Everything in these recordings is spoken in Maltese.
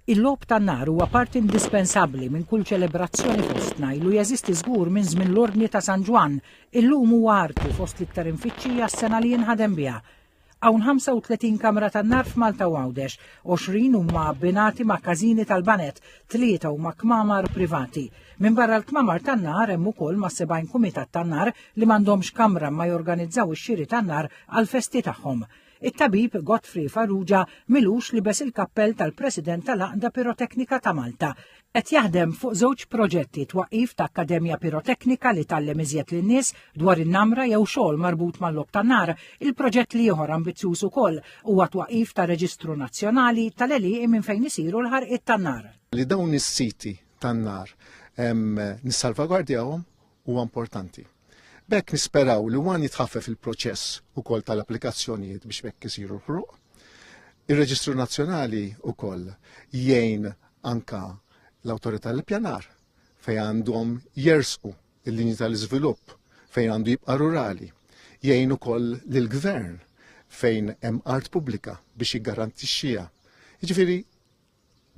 Il-lob tan-nar huwa parti indispensabbli minn kull ċelebrazzjoni fostna ilu jeżisti żgur minn żmien l-Ordni ta' San Ġwan. Illum huwa arti fost l-iktar infittxija s-sena li jinħadem biha. Hawn 35 kamra tan-nar f'Malta u Għawdex, 20 huma abbinati ma' każini tal-banet, 3 huma kmamar privati. Minn barra l-kmamar tan-nar hemm ukoll ma' 70 kumitat tan-nar li m'għandhomx kamra ma jorganizzaw ix-xiri tan-nar għall-festi tagħhom. It-tabib Godfrey Farrugia milux li bes il-kappell tal-President tal-Aqda Piroteknika ta' Malta. Qed jaħdem fuq żewġ proġetti twaqqif ta' Akkademja Piroteknika li tgħallem iżjed lin-nies dwar in-namra jew xogħol marbut mal-lob tan-nar. Il-proġett li ieħor ambizzjuż ukoll huwa twaqqif ta' Reġistru Nazzjonali tal-Għelieq minn fejn isiru l-ħarqiet tan-nar. Li dawn is-siti tan-nar nissalvagwardjawhom huwa importanti. Bekk nisperaw li għan jitħaffef il-proċess ukoll tal-applikazzjonijiet biex bekk isiru l-ħruq. Ir-Reġistru Nazzjonali ukoll jgħin anka l-Awtorità l-Pjanar fejn għandhom jersqu il-linji tal-iżvilupp fejn għandu jibqa' rurali. Jgħin ukoll lill-Gvern fejn hemm art pubblika biex jiggarantixxiha. Jiġifieri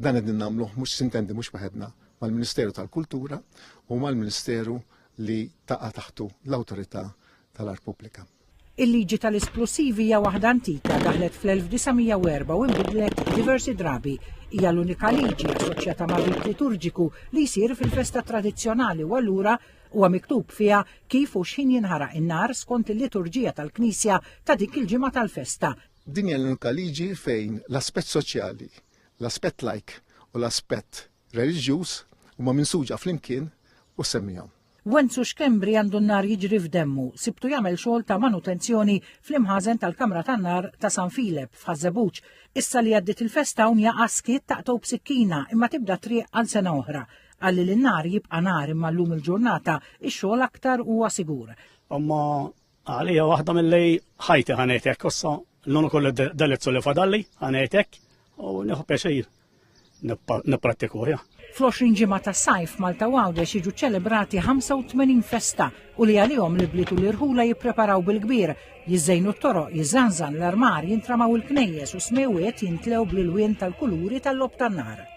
dan qegħdin nagħmluh mhux sintendi mhux waħedna mal-Ministeru tal-Kultura u mal-Ministeru li taqa' taħtu l-Awtorità tal-Art Pubblika. Il-liġi tal-esplosivi hija waħda antika daħlet fl-1904 u inbidlet diversi drabi. Hija l-unika liġi assoċjata ma' rit liturġiku li jsir fil-festa tradizzjonali u allura huwa miktub fiha kif u x'ħin jinħaraq in-nar skont il-liturġija tal-Knisja ta' dik il-ġimgħa tal-festa. Din hija l-unika liġi fejn l-aspett soċjali, l-aspett laik u l-aspett reliġjuż huma minsuġa flimkien u semmihom. Wenzu Xkembri għandu n-nar jiġri f'demmu, sibtu jagħmel xogħol ta' manutenzjoni fl-imħażen tal-Kamra tan-nar ta' San Filip f'Ħażebuġ. Issa li għaddit il-festa hawn jaqa' skiet taqtgħu b'sikkina imma tibda triq għal sena oħra. Għalli l-nar jibqa' nar imma llum il-ġurnata ix-xogħol aktar huwa sigur. Imma għalija waħda mill-lej ħajti ħanetek issa l-non ukoll delizzu li fadalli ħanetek u nieħu pjaċir nipprattikuha. Fl-20 ġimgħa tas-sajf Malta u Għawdex jiġu ċelebrati 85 festa u li għalihom li blitu l-irħula jippreparaw bil-kbir. Jiżżejnu t-toroq, jiżżanżan l-armar, jintramaw il-knejjes u smewwiet jintlew bl-ilwien tal-kuluri tal-lob tan-nar.